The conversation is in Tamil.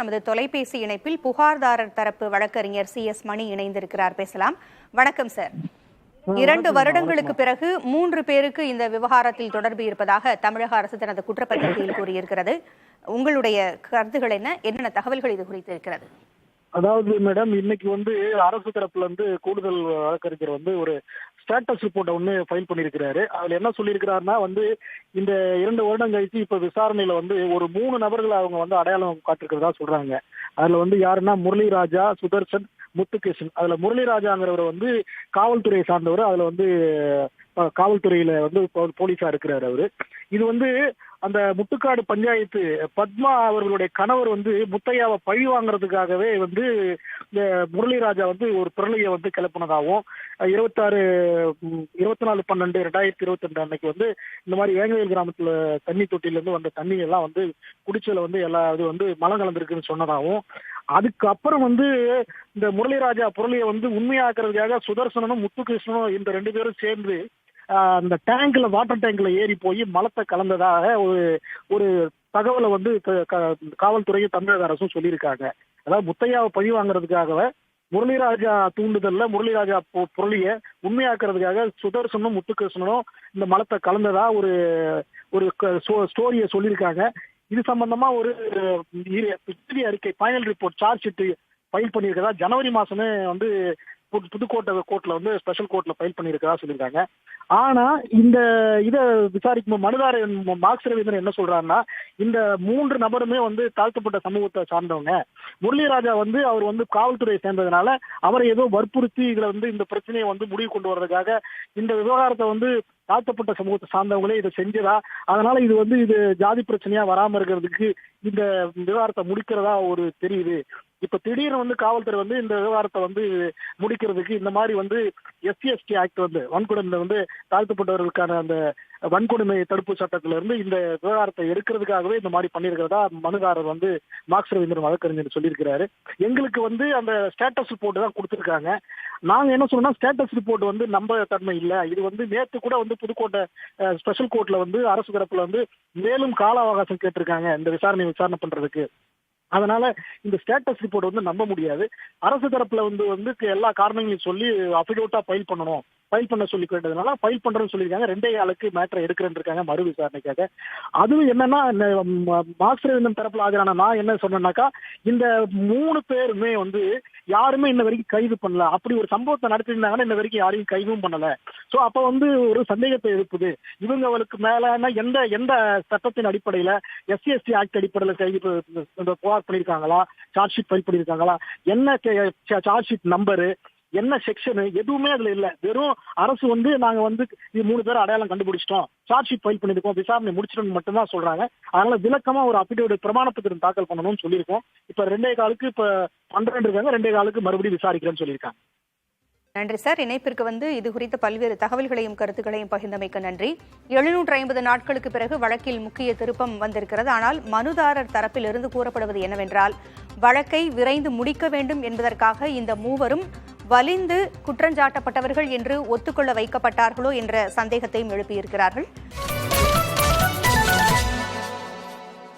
நமது தொலைபேசி இணைப்பில் புகார்தாரர் தரப்பு வழக்கறிஞர் CS மணி இணைந்திருக்கிறார். பேசலாம். வணக்கம் சார். 2 வருடங்களுக்கு பிறகு 3 பேருக்கு இந்த விவகாரத்தில் தொடர்பு இருப்பதாக தமிழக அரசு தனது குற்றப்பத்திரிகையில் கூறியிருக்கிறது. உங்களுடைய கருத்துகள் என்ன? என்னென்ன தகவல்கள் இது குறித்து இருக்கிறது? அதாவது மேடம், இன்னைக்கு அரசு தரப்புல கூடுதல் வழக்கறிஞர் ஒரு ஸ்டேட்டஸ் ரிப்போர்ட்டை ஃபைல் பண்ணியிருக்கிறாரு. அதுல என்ன சொல்லியிருக்கிறாருன்னா இந்த 2 வருடம் கழிச்சு இப்ப விசாரணையில ஒரு 3 நபர்கள் அவங்க அடையாளம் காட்டிருக்கிறதா சொல்றாங்க. அதுல யாருன்னா முரளிராஜா, சுதர்சன், முத்துகிருஷ்ணன். அதுல முரளிராஜாங்கிறவர் காவல்துறையை சார்ந்தவர். அதுல காவல்துறையில போலீஸா இருக்கிறாரு அவரு. இது அந்த முட்டுக்காடு பஞ்சாயத்து பத்மா அவர்களுடைய கணவர் முத்தையாவை பழி வாங்குறதுக்காகவே இந்த முரளிராஜா ஒரு பிரளையை கிளப்பினதாகவும் 24/12/2022 அன்னைக்கு இந்த மாதிரி வேங்கவேல் கிராமத்துல தண்ணி தொட்டில இருந்து வந்த தண்ணி எல்லாம் குடிச்சல எல்லா இது மலம் கலந்துருக்குன்னு சொன்னதாகவும், அதுக்கப்புறம் இந்த முரளிராஜா பொருளையை உண்மையாக்குறதுக்காக சுதர்சனும் முத்துகிருஷ்ணனும் இந்த 2 பேரும் சேர்ந்து அந்த டேங்க்ல வாட்டர் டேங்க்ல ஏறி போய் மலத்தை கலந்ததாக ஒரு தகவலை காவல்துறையும் தமிழக அரசும் சொல்லியிருக்காங்க. அதாவது முத்தையாவை பழி வாங்குறதுக்காகவே முரளிராஜா தூண்டுதல்ல முரளிராஜா பொருளிய உண்மையாக்குறதுக்காக சுதர்சனும் முத்துகிருஷ்ணனும் இந்த மலத்தை கலந்ததா ஒரு ஸ்டோரியை சொல்லியிருக்காங்க. இது சம்பந்தமா ஒரு இறுதி அறிக்கை final report charge sheet file பண்ணியிருக்கதா ஜனவரி மாசமே புதுக்கோட்டை கோர்ட்ல ஸ்பெஷல் கோர்ட்ல ஃபைல் பண்ணியிருக்கதா சொல்லியிருக்காங்க. ஆனா இந்த இதை விசாரிக்கும் மனுதாரர் மார்க்ஸ் ரவீந்திரன் என்ன சொல்றாருன்னா, இந்த 3 நபருமே தாழ்த்தப்பட்ட சமூகத்தை சார்ந்தவங்க. முரளிராஜா அவர் காவல்துறையை சேர்ந்ததுனால அவரை ஏதோ வற்புறுத்தி இதுல இந்த பிரச்சனையை முடிவு கொண்டு வர்றதுக்காக இந்த விவகாரத்தை தாழ்த்தப்பட்ட சமூகத்தை சார்ந்தவங்களே இதை செஞ்சதா, அதனால இது ஜாதி பிரச்சனையா வராம இருக்கிறதுக்கு இந்த விவகாரத்தை முடிக்கிறதா தெரியுது. இப்ப திடீர்னு காவல்துறை இந்த விவகாரத்தை முடிக்கிறதுக்கு இந்த மாதிரி SC/ST ஆக்ட் வன்கொடுமை தாழ்த்தப்பட்டவர்களுக்கான அந்த வன்கொடுமை தடுப்பு சட்டத்தில இருந்து இந்த விவகாரத்தை எடுக்கிறதுக்காகவே இந்த மாதிரி பண்ணிருக்கிறதா மனுதாரர் மார்க்ஸ் ரவீந்திரன் வழக்கறிஞர் சொல்லியிருக்கிறாரு. எங்களுக்கு அந்த ஸ்டேட்டஸ் ரிப்போர்ட் தான் கொடுத்திருக்காங்க. நாங்க என்ன சொன்னோம்னா, ஸ்டேட்டஸ் ரிப்போர்ட் நம்ப தன்மை இல்ல. இது நேத்து கூட புதுக்கோட்டை ஸ்பெஷல் கோர்ட்ல அரசு தரப்புல மேலும் கால அவகாசம் கேட்டிருக்காங்க இந்த விசாரணை பண்றதுக்கு. அதனால இந்த ஸ்டேட்டஸ் ரிப்போர்ட் நம்ப முடியாது. அரசு தரப்புல எல்லா காரணங்களையும் சொல்லி அஃபிடவிட்டா ஃபைல் பண்ண சொல்லி கேட்டதுனால ஃபைல் பண்றேன்னு சொல்லியிருக்காங்க. 2 ஆளுக்கு மேட்டரை எடுக்கிறேன்னு இருக்காங்க மறு விசாரணைக்காக. அதுவும் என்னன்னா, மார்க்ஸ் ரவீந்திரன் தரப்புல ஆஜரான நான் என்ன சொன்னேன்னாக்கா, இந்த 3 பேருமே யாருமே இன்ன வரைக்கும் கைது பண்ணல. அப்படி ஒரு சம்பவத்தை நடத்திருந்தாங்கன்னா இன்ன வரைக்கும் யாரையும் கைதும் பண்ணல. சோ அப்ப ஒரு சந்தேகத்தை எழுப்புது. இவங்களுக்கு மேல எந்த சட்டத்தின் அடிப்படையில SC/ST ஆக்ட் அடிப்படையில் கைது புகார் பண்ணிருக்காங்களா, சார்ஜ் ஷீட் ஃபைல் பண்ணிருக்காங்களா, என்ன சார்ஜ் ஷீட் நம்பரு, என்ன செக்ஷன், எதுவுமே அதுல இல்ல. வெறும் அரசு நாங்க இது 3 பேர் அடையாளம் கண்டுபிடிச்சிட்டோம், சார்ஜ் ஷீட் ஃபைல் பண்ணிருக்கோம், விசாரணை முடிச்சிட்டோம் மட்டும்தான் சொல்றாங்க. அதனால விளக்கமா ஒரு அபிடேவிட் பிரமாண பத்திரம் தாக்கல் பண்ணணும்னு சொல்லியிருக்கோம். இப்ப 2 காலுக்கு இப்ப 12 இருக்காங்க, 2 காலுக்கு மறுபடியும் விசாரிக்கிறேன்னு சொல்லியிருக்காங்க. நன்றி சார். இணைப்பிற்கு இது குறித்த பல்வேறு தகவல்களையும் கருத்துக்களையும் பகிர்ந்தமைக்க நன்றி. 750 நாட்களுக்கு பிறகு வழக்கில் முக்கிய திருப்பம் வந்திருக்கிறது. ஆனால் மனுதாரர் தரப்பில் இருந்து கூறப்படுவது என்னவென்றால், வழக்கை விரைந்து முடிக்க வேண்டும் என்பதற்காக இந்த 3வரும் வலிந்து குற்றஞ்சாட்டப்பட்டவர்கள் என்று ஒத்துக்கொள்ள வைக்கப்பட்டார்களோ என்ற சந்தேகத்தையும் எழுப்பியிருக்கிறார்கள்.